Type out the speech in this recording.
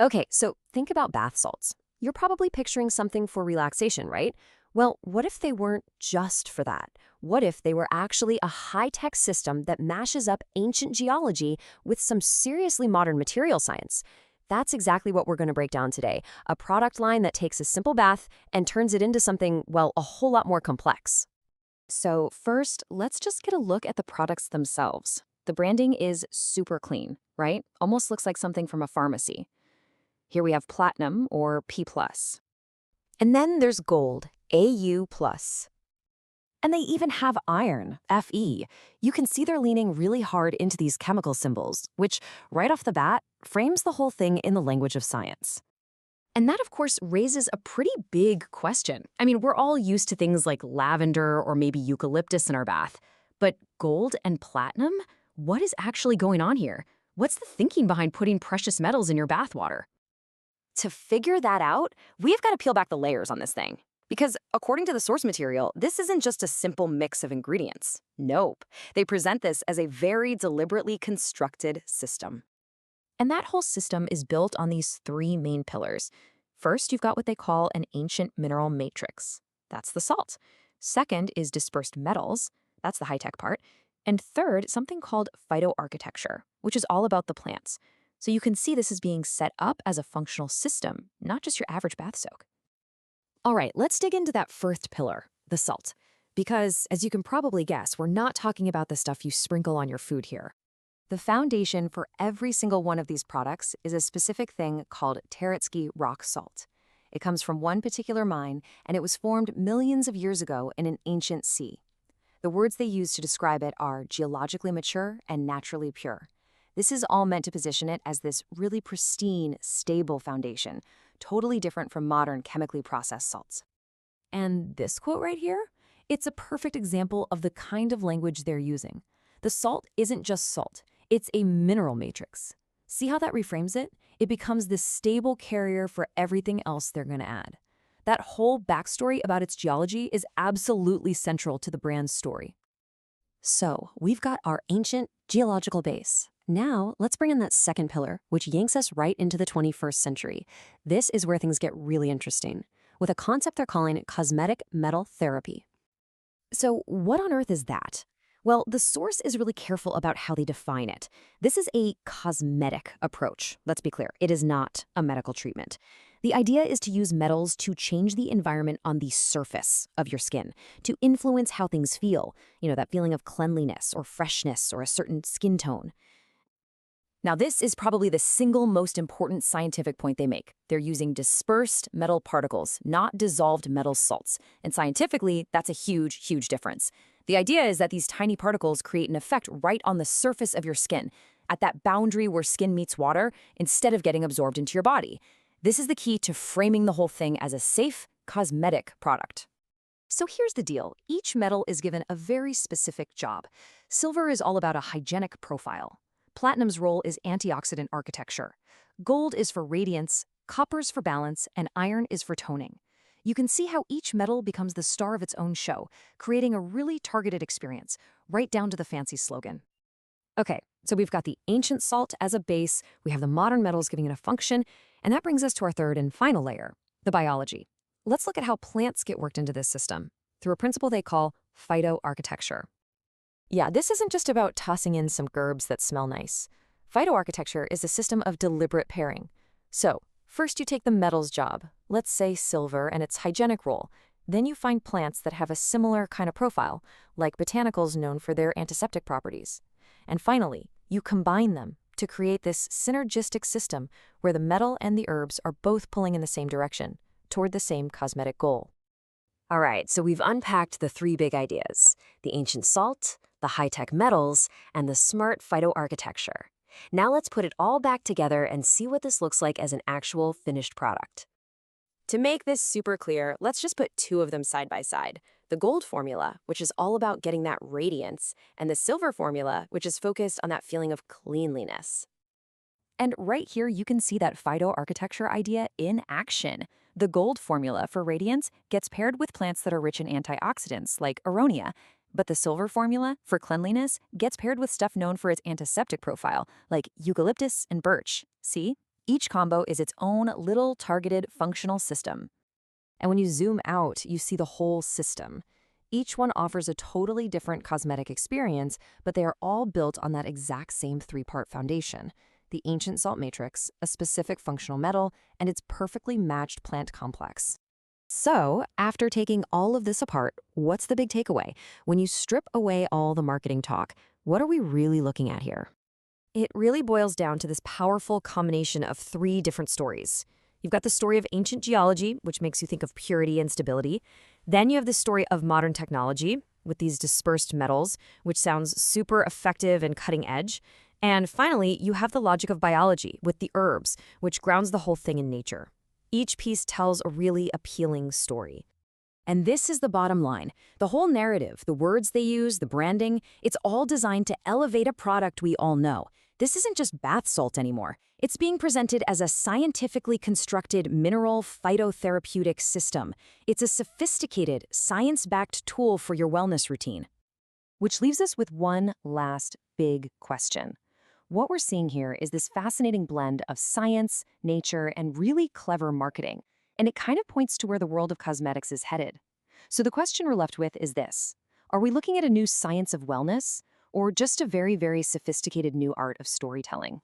Okay, so think about bath salts. You're probably picturing something for relaxation, right? Well, what if they weren't just for that? What if they were actually a high-tech system that mashes up ancient geology with some seriously modern material science? That's exactly what we're going to break down today. A product line that takes a simple bath and turns it into something, well, a whole lot more complex. So, first, let's just get a look at the products themselves. The branding is super clean, right? Almost looks like something from a pharmacy. Here we have platinum or P+. And then there's gold, AU+. And they even have iron, Fe. You can see they're leaning really hard into these chemical symbols, which, right off the bat, frames the whole thing in the language of science. And that, of course, raises a pretty big question. I mean, we're all used to things like lavender or maybe eucalyptus in our bath. But gold and platinum? What is actually going on here? What's the thinking behind putting precious metals in your bath water? To figure that out, we've got to peel back the layers on this thing. Because according to the source material, this isn't just a simple mix of ingredients. Nope. They present this as a very deliberately constructed system. And that whole system is built on these three main pillars. First, you've got what they call an ancient mineral matrix. That's the salt. Second is dispersed metals. That's the high-tech part. And third, something called phytoarchitecture, which is all about the plants. So you can see this is being set up as a functional system, not just your average bath soak. All right, let's dig into that first pillar, the salt. Because, as you can probably guess, we're not talking about the stuff you sprinkle on your food here. The foundation for every single one of these products is a specific thing called Tyretsk rock salt. It comes from one particular mine, and it was formed millions of years ago in an ancient sea. The words they use to describe it are geologically mature and naturally pure. This is all meant to position it as this really pristine, stable foundation, totally different from modern chemically processed salts. And this quote right here? It's a perfect example of the kind of language they're using. The salt isn't just salt, it's a mineral matrix. See how that reframes it? It becomes this stable carrier for everything else they're going to add. That whole backstory about its geology is absolutely central to the brand's story. So, we've got our ancient geological base. Now, let's bring in that second pillar, which yanks us right into the 21st century. This is where things get really interesting, with a concept they're calling cosmetic metal therapy. So, what on earth is that? Well, the source is really careful about how they define it. This is a cosmetic approach. Let's be clear, it is not a medical treatment. The idea is to use metals to change the environment on the surface of your skin, to influence how things feel, that feeling of cleanliness or freshness or a certain skin tone. Now, this is probably the single most important scientific point they make. They're using dispersed metal particles, not dissolved metal salts. And scientifically, that's a huge, huge difference. The idea is that these tiny particles create an effect right on the surface of your skin, at that boundary where skin meets water, instead of getting absorbed into your body. This is the key to framing the whole thing as a safe, cosmetic product. So here's the deal. Each metal is given a very specific job. Silver is all about a hygienic profile. Platinum's role is antioxidant architecture. Gold is for radiance, copper's for balance, and iron is for toning. You can see how each metal becomes the star of its own show, creating a really targeted experience, right down to the fancy slogan. Okay, so we've got the ancient salt as a base, we have the modern metals giving it a function, and that brings us to our third and final layer, the biology. Let's look at how plants get worked into this system, through a principle they call phytoarchitecture. Yeah, this isn't just about tossing in some gerbs that smell nice. Phytoarchitecture is a system of deliberate pairing. So, first you take the metals job, let's say silver and its hygienic role. Then you find plants that have a similar kind of profile, like botanicals known for their antiseptic properties. And finally, you combine them to create this synergistic system where the metal and the herbs are both pulling in the same direction, toward the same cosmetic goal. All right, so we've unpacked the three big ideas: the ancient salt, the high-tech metals, and the smart phytoarchitecture. Now let's put it all back together and see what this looks like as an actual finished product. To make this super clear, let's just put two of them side by side. The gold formula, which is all about getting that radiance, and the silver formula, which is focused on that feeling of cleanliness. And right here, you can see that phytoarchitecture idea in action. The gold formula for radiance gets paired with plants that are rich in antioxidants, like aronia. But the silver formula for cleanliness gets paired with stuff known for its antiseptic profile, like eucalyptus and birch. See? Each combo is its own little targeted functional system. And when you zoom out, you see the whole system. Each one offers a totally different cosmetic experience, but they are all built on that exact same three-part foundation: the ancient salt matrix, a specific functional metal, and its perfectly matched plant complex. So, after taking all of this apart, what's the big takeaway? When you strip away all the marketing talk, what are we really looking at here? It really boils down to this powerful combination of three different stories. You've got the story of ancient geology, which makes you think of purity and stability. Then you have the story of modern technology with these dispersed metals, which sounds super effective and cutting edge. And finally, you have the logic of biology with the herbs, which grounds the whole thing in nature. Each piece tells a really appealing story. And this is the bottom line. The whole narrative, the words they use, the branding, it's all designed to elevate a product we all know. This isn't just bath salt anymore. It's being presented as a scientifically constructed mineral phytotherapeutic system. It's a sophisticated, science-backed tool for your wellness routine. Which leaves us with one last big question. What we're seeing here is this fascinating blend of science, nature, and really clever marketing. And it kind of points to where the world of cosmetics is headed. So the question we're left with is this: are we looking at a new science of wellness, or just a very, very sophisticated new art of storytelling?